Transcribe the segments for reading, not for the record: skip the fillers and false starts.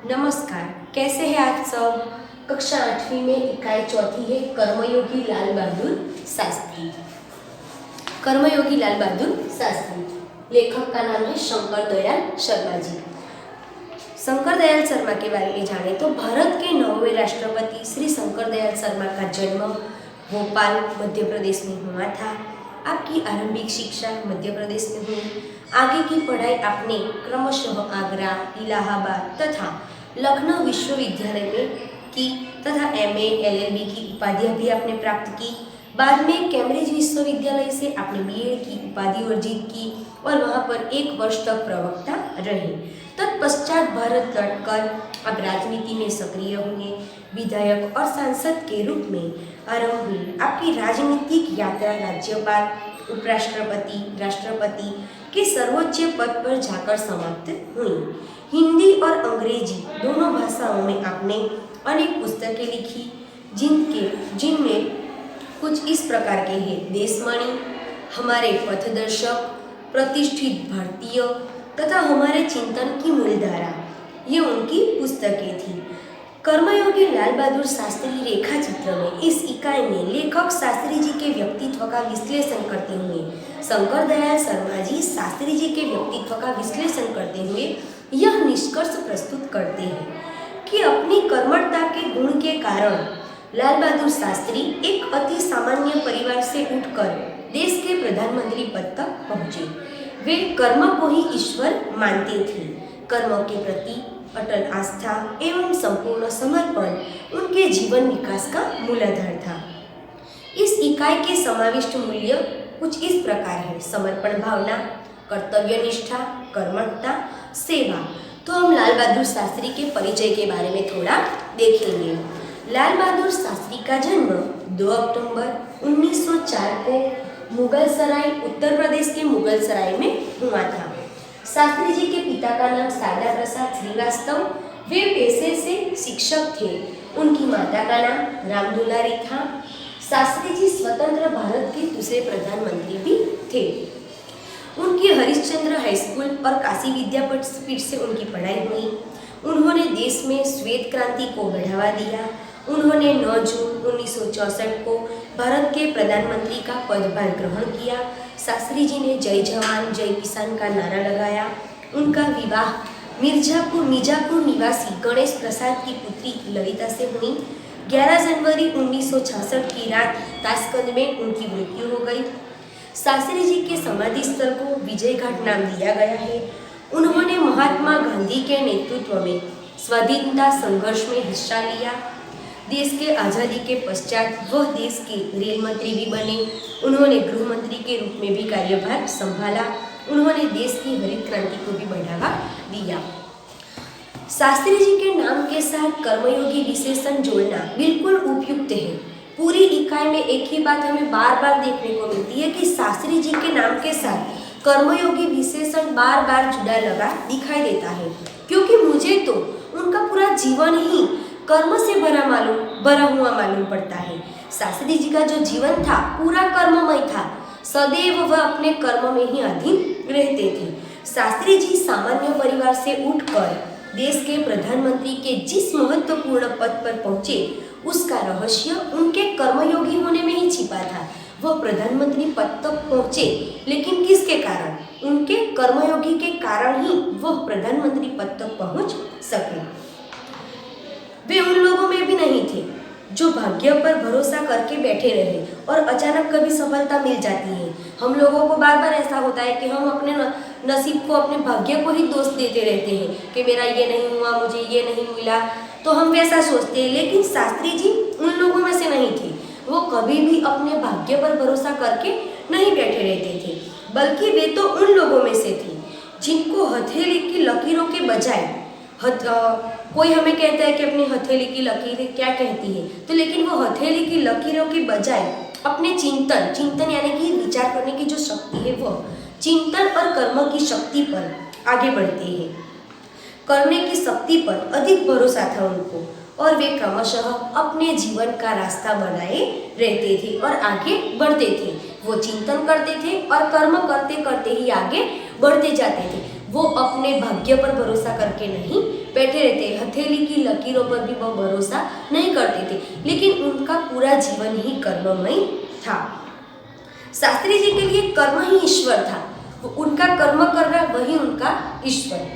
नमस्कार, कैसे हैं आप सब। कक्षा 8वीं में इकाई चौथी है कर्मयोगी लाल बहादुर शास्त्री। कर्मयोगी लाल बहादुर शास्त्री, लेखक का नाम है शंकर दयाल शर्मा जी। शंकर दयाल शर्मा के बारे में जाने तो भारत के 9वें राष्ट्रपति श्री शंकर दयाल शर्मा का जन्म भोपाल मध्य प्रदेश में हुआ था। आपकी आरंभिक शिक्षा मध्य प्रदेश में हुई। आगे की पढ़ाई आपने क्रमशः आगरा, इलाहाबाद तथा लखनऊ विश्वविद्यालय में की तथा MA, LLB की उपाधियां भी आपने प्राप्त की। बाद में कैम्ब्रिज विश्वविद्यालय से आपने BEd की उपाधि अर्जित की और वहां पर 1 वर्ष तक प्रवक्ता रहे। तत्पश्चात भारत लौटकर अब राजनीति में सक्रिय हुए। विधायक और सांसद के रूप में आरंभ हुई आपकी राजनीतिक यात्रा राज्यपाल, उपराष्ट्रपति, राष्ट्रपति के सर्वोच्च पद पर जाकर समाप्त हुई। हिंदी और अंग्रेजी दोनों भाषाओं में आपने अनेक पुस्तकें लिखी, जिनमें कुछ इस प्रकार के हैं: देशमणि, हमारे पथदर्शक, प्रतिष्ठित भारतीय तथा हमारे चिंतन की मूलधारा, ये उनकी पुस्तकें थी। कर्मयोगी लाल बहादुर शास्त्री रेखा चित्र में इस इकाई में लेखक शास्त्री जी के व्यक्तित्व का विश्लेषण करते हुए शंकर दयाल शर्मा जी शास्त्री जी के व्यक्तित्व का विश्लेषण करते हुए यह निष्कर्ष प्रस्तुत करते हैं कि अपनी कर्मठता के गुण के कारण लाल बहादुर शास्त्री एक अति सामान्य परिवार से उठकर देश के प्रधानमंत्री पद तक पहुंचे। वे कर्म को ही ईश्वर मानते थे। कर्म के प्रति अटल आस्था एवं संपूर्ण समर्पण उनके जीवन विकास का मूलाधार था। इस इकाई के समाविष्ट मूल्य कुछ इस प्रकार है: समर्पण भावना, कर्तव्य निष्ठा, कर्मठता, सेवा। तो हम लाल बहादुर शास्त्री के परिचय के बारे में थोड़ा देखेंगे। लाल बहादुर शास्त्री का जन्म 2 अक्टूबर 1904 को मुगलसराय, उत्तर प्रदेश के मुगलसराय में हुआ था। शास्त्री जी के पिता का नाम शारदा प्रसाद श्रीवास्तव, वे पेशे से शिक्षक थे। उनकी माता का नाम रामदुलारी था। शास्त्री जी स्वतंत्र भारत के दूसरे प्रधानमंत्री भी थे। उनकी हरिश्चंद्र हाई स्कूल और काशी विद्यापीठ से उनकी पढ़ाई हुई। उन्होंने देश में श्वेत क्रांति को बढ़ावा दिया। उन्होंने 9 जून 1964 को भारत के प्रधानमंत्री का पदभार ग्रहण किया। शास्त्री जी ने जय जवान जय किसान का नारा लगाया। उनका विवाह मिर्जापुर निवासी गणेश प्रसाद की पुत्री ललिता से हुई। 11 जनवरी 1966 की रात ताशकंद में उनकी मृत्यु हो गई। शास्त्री जी के समाधि स्थल को विजय घाट नाम दिया गया है। उन्होंने महात्मा गांधी के नेतृत्व में स्वाधीनता संघर्ष में हिस्सा लिया। देश के आज़ादी के पश्चात वह देश के रेल मंत्री भी बने। उन्होंने गृह मंत्री के रूप में भी कार्यभार संभाला। उन्होंने देश की हरित क्रांति को भी बढ़ावा दिया। शास्त्री जी के नाम के साथ कर्मयोगी विशेषण जोड़ना बिल्कुल उपयुक्त है। पूरी इकाई में एक ही बात हमें बार बार देखने को मिलती है कि शास्त्री जी के नाम के साथ कर्मयोगी विशेषण बार बार जुड़ा लगा दिखाई देता है, क्योंकि मुझे तो उनका पूरा जीवन ही कर्म से भरा हुआ मालूम पड़ता है। शास्त्री जी का जो जीवन था पूरा कर्ममय था। सदैव वह अपने कर्म में ही अधीन रहते थे। शास्त्री जी सामान्य परिवार से उठकर देश के प्रधानमंत्री के जिस महत्वपूर्ण पद पर पहुंचे, उसका रहस्य उनके कर्मयोगी होने में ही छिपा था। वह प्रधानमंत्री पद तक पहुंचे, लेकिन किसके कारण? उनके कर्मयोगी के कारण ही वह प्रधानमंत्री पद तक पहुंच सके। वे उन लोगों में भी नहीं थे जो भाग्य पर भरोसा करके बैठे रहे और अचानक कभी सफलता मिल जाती है। हम लोगों को बार बार ऐसा होता है कि हम अपने नसीब को, अपने भाग्य को ही दोष देते रहते हैं कि मेरा ये नहीं हुआ, मुझे ये नहीं मिला, तो हम वैसा सोचते हैं। लेकिन शास्त्री जी उन लोगों में से नहीं थे। वो कभी भी अपने भाग्य पर भरोसा करके नहीं बैठे रहते थे, बल्कि वे तो उन लोगों में से थे जिनको हथेली की लकीरों के बजाय कोई हमें कहता है कि अपनी हथेली की लकीरें क्या कहती है, तो लेकिन वो हथेली की लकीरों के बजाय अपने चिंतन यानी कि विचार करने की जो शक्ति है, वो चिंतन और कर्म की शक्ति पर आगे बढ़ते हैं। करने की शक्ति पर अधिक भरोसा था उनको और वे क्रमशः अपने जीवन का रास्ता बनाए रहते थे और आगे बढ़ते थे। वो चिंतन करते थे और कर्म करते करते ही आगे बढ़ते जाते थे। वो अपने भाग्य पर भरोसा करके नहीं बैठे रहते, हथेली की लकीरों पर भी वो भरोसा नहीं करते थे, लेकिन उनका पूरा जीवन ही कर्ममय था। शास्त्री जी के लिए कर्म ही ईश्वर था, उनका कर्म करना वही उनका ईश्वर,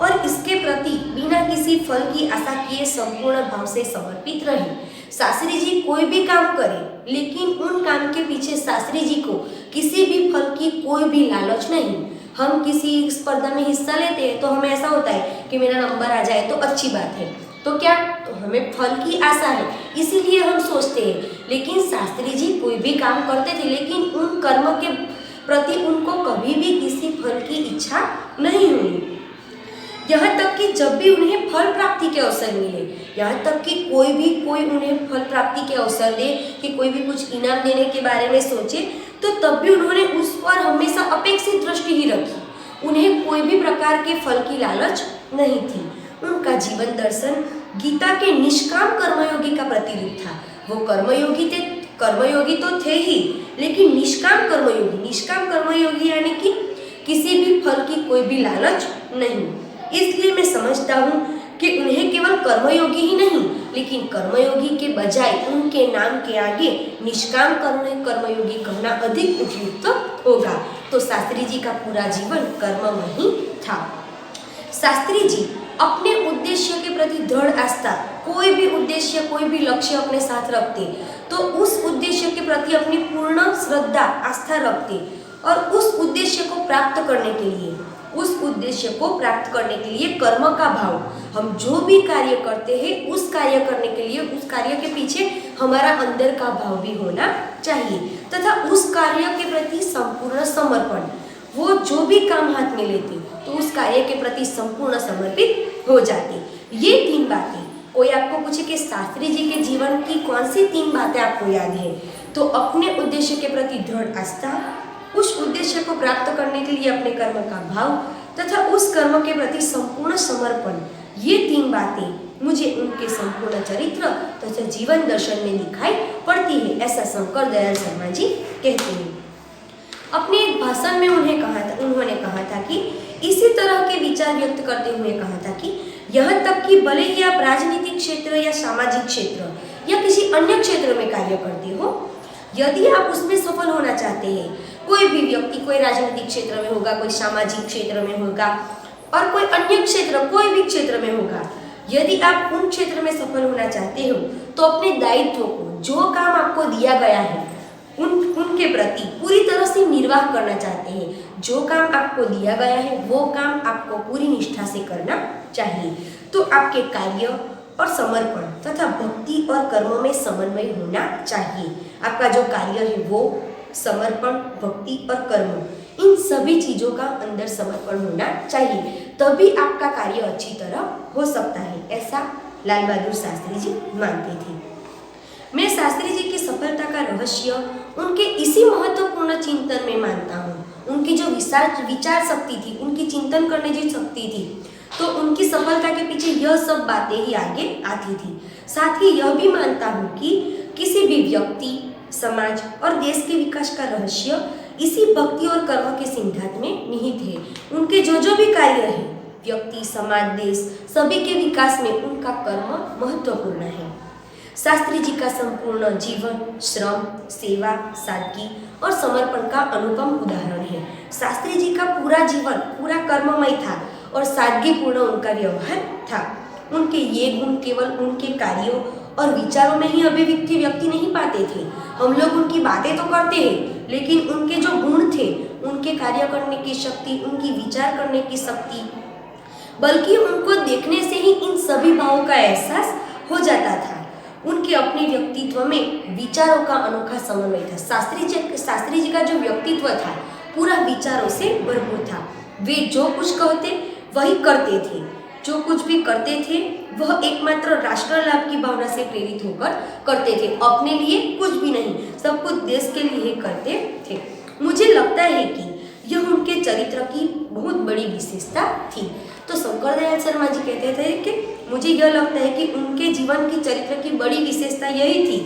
और इसके प्रति बिना किसी फल की आशा किए संपूर्ण भाव से समर्पित रहे। शास्त्री जी कोई भी काम करें, लेकिन उन काम के पीछे शास्त्री जी को किसी भी फल की कोई भी लालच नहीं। हम किसी स्पर्धा में हिस्सा लेते हैं तो हमें ऐसा होता है कि मेरा नंबर आ जाए तो अच्छी बात है, तो क्या तो हमें फल की आशा है, इसीलिए हम सोचते हैं। लेकिन शास्त्री जी कोई भी काम करते थे, लेकिन उन कर्म के प्रति उनको कभी भी किसी फल की इच्छा नहीं हुई। यहाँ तक कि जब भी उन्हें फल प्राप्ति के अवसर मिले, यहाँ तक कि कोई उन्हें फल प्राप्ति के अवसर दे कि कोई भी कुछ इनाम देने के बारे में सोचे, तो तब भी उन्होंने उस पर हमेशा अपेक्षित दृष्टि ही रखी। उन्हें कोई भी प्रकार के फल की लालच नहीं थी। उनका जीवन दर्शन गीता के निष्काम कर्मयोगी का प्रतिरूप था। वो कर्मयोगी तो थे ही, लेकिन निष्काम कर्मयोगी यानी कि किसी भी फल की कोई भी लालच नहीं। इसलिए मैं समझता हूँ कि उन्हें केवल कर्मयोगी ही नहीं, लेकिन कर्मयोगी के बजाय उनके नाम के आगे निष्काम कर्मयोगी कहना अधिक उपयुक्त होगा। तो शास्त्री जी का पूरा जीवन कर्ममय ही था। शास्त्री जी अपने उद्देश्य के प्रति दृढ़ आस्था, कोई भी उद्देश्य कोई भी लक्ष्य अपने साथ रखते तो उस उद्देश्य के प्रति अपनी पूर्ण श्रद्धा आस्था रखते, और उस उद्देश्य को प्राप्त करने के लिए कर्म का भाव, हम जो भी कार्य करते हैं उस कार्य करने के लिए उस कार्य के पीछे हमारा अंदर का भाव भी होना चाहिए, तथा उस कार्य के प्रति संपूर्ण समर्पण। वो जो भी काम हाथ में लेते तो उस कार्य के प्रति संपूर्ण समर्पित हो जाते। ये 3 बातें, कोई आपको पूछे कि शास्त्री जी के जीवन की कौन सी 3 बातें आपको याद है, तो अपने उद्देश्य के प्रति दृढ़ आस्था, उस उद्देश्य को प्राप्त करने के लिए अपने कर्म का भाव, तथा उस कर्म के प्रति संपूर्ण समर्पण। ये 3 बातें मुझे उनके संपूर्ण चरित्र तथा जीवन दर्शन में दिखाई पड़ती है, ऐसा शंकर दयाल शर्मा जी कहते हैं। अपने एक भाषण में उन्होंने कहा था कि इसी तरह के विचार व्यक्त करते हुए कहा था कि यहाँ तक कि भले ही आप राजनीतिक क्षेत्र या सामाजिक क्षेत्र या किसी अन्य क्षेत्र में कार्य करते हो, यदि आप उसमें सफल होना चाहते हैं, कोई भी व्यक्ति कोई राजनीतिक क्षेत्र में होगा, कोई सामाजिक क्षेत्र में होगा और कोई अन्य क्षेत्र कोई भी क्षेत्र में होगा, यदि आप उन क्षेत्र में सफल होना चाहते हो तो अपने दायित्व को, जो काम आपको दिया गया है उनके प्रति पूरी तरह से निर्वाह करना चाहते हैं, जो काम आपको दिया गया है वो काम आपको पूरी निष्ठा से करना चाहिए, तो आपके कार्य और समर्पण तथा भक्ति और कर्मों में समन्वय होना चाहिए। आपका जो कार्य है वो समर्पण, भक्ति और कर्म, इन सभी चीज़ों का अंदर समर्पण होना चाहिए, तभी आपका कार्य अच्छी तरह हो सकता है, ऐसा लाल बहादुर शास्त्री जी मानते थे। मैं शास्त्री जी की सफलता का रहस्य उनके इसी महत्वपूर्ण चिंतन में मानता हूँ। उनकी जो विचार शक्ति थी, उनकी चिंतन करने की शक्ति थी, तो उनकी सफलता के पीछे यह सब बातें ही आगे आती थी। साथ ही यह भी मानता हूँ कि किसी भी व्यक्ति, समाज और देश के विकास का रहस्य इसी भक्ति और कर्म के सिद्धांत में निहित है। उनके जो भी कार्य है, व्यक्ति, समाज, देश, सभी के विकास में उनका कर्म महत्वपूर्ण है। शास्त्री जी का संपूर्ण जीवन श्रम, सेवा, सादगी और समर्पण का अनुपम उदाहरण है। शास्त्री जी का पूरा जीवन पूरा कर्ममय था और सादगीपूर्ण उनका व्यवहार था। उनके ये गुण केवल उनके कार्यों और विचारों में ही अभिव्यक्ति व्यक्ति नहीं पाते थे। हम लोग उनकी बातें तो करते हैं, लेकिन उनके जो गुण थे, उनके कार्य करने की शक्ति, उनकी विचार करने की शक्ति, बल्कि उनको देखने से ही इन सभी भावों का एहसास हो जाता था। उनके अपने व्यक्तित्व में विचारों का अनोखा समन्वय था। शास्त्री जी का जो व्यक्तित्व था पूरा विचारों से भरपूर था। वे जो कुछ कहते वही करते थे, जो कुछ भी करते थे वह एकमात्र राष्ट्र लाभ की भावना से प्रेरित होकर करते थे। अपने लिए कुछ भी नहीं, सब कुछ देश के लिए करते थे। मुझे लगता है कि यह उनके चरित्र की बहुत बड़ी विशेषता थी। तो शंकर दयाल शर्मा जी कहते थे कि मुझे यह लगता है कि उनके जीवन की चरित्र की बड़ी विशेषता यही थी,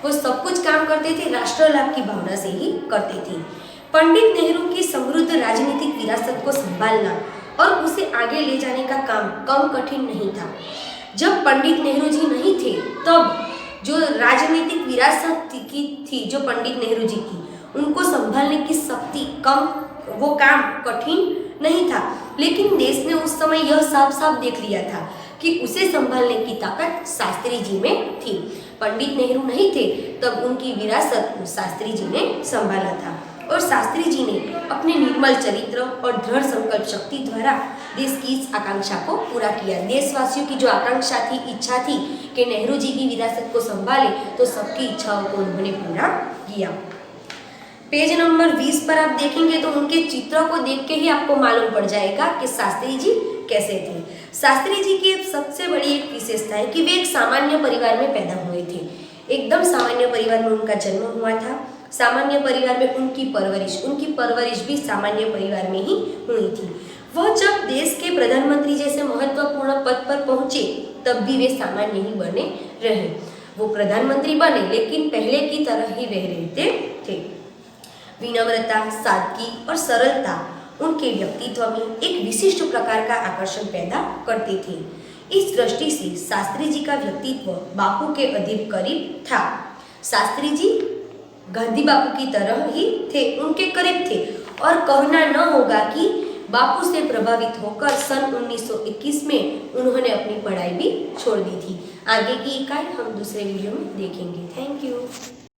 वो सब कुछ काम करते थे राष्ट्र लाभ की भावना से ही करते थे। पंडित नेहरू की समृद्ध राजनीतिक विरासत को संभालना और उसे आगे ले जाने का काम कम कठिन नहीं था। जब पंडित नेहरू जी नहीं थे तब जो राजनीतिक विरासत की थी जो पंडित नेहरू जी की, उनको संभालने की शक्ति वो काम कठिन नहीं था, लेकिन देश ने उस समय यह साफ साफ देख लिया था कि उसे संभालने की ताकत शास्त्री जी में थी। पंडित नेहरू नहीं थे तब उनकी विरासत शास्त्री जी ने संभाला था और शास्त्री जी ने अपने निर्मल चरित्र और दृढ़ संकल्प शक्ति द्वारा देश की इस आकांक्षा को पूरा किया। देशवासियों की जो आकांक्षा थी, इच्छा थी कि नेहरू जी की विरासत को संभाले, तो सबकी इच्छाओं को उन्होंने पूरा किया। पेज नंबर 20 पर आप देखेंगे तो उनके चित्रों को देख के ही आपको मालूम पड़ जाएगा कि शास्त्री जी कैसे थे। शास्त्री जी की सबसे बड़ी एक विशेषता है कि वे एक सामान्य परिवार में पैदा हुए थे। एकदम सामान्य परिवार में उनका जन्म हुआ था। सामान्य परिवार में उनकी परवरिश भी सामान्य परिवार में ही हुई थी। वह जब देश के प्रधानमंत्री जैसे महत्वपूर्ण पद पर पहुंचे तब भी वे सामान्य ही बने रहे। वो प्रधानमंत्री बने लेकिन पहले की तरह ही वे रहते थे। विनम्रता, सादगी और सरलता उनके व्यक्तित्व में एक विशिष्ट प्रकार का आकर्षण पैदा करते थे। इस दृष्टि से शास्त्री जी का व्यक्तित्व बापू के अधिक करीब था। शास्त्री जी गांधी बापू की तरह ही थे, उनके करीब थे और कहना न होगा कि बापू से प्रभावित होकर सन 1921 में उन्होंने अपनी पढ़ाई भी छोड़ दी थी। आगे की इकाई हम दूसरे वीडियो में देखेंगे। Thank you.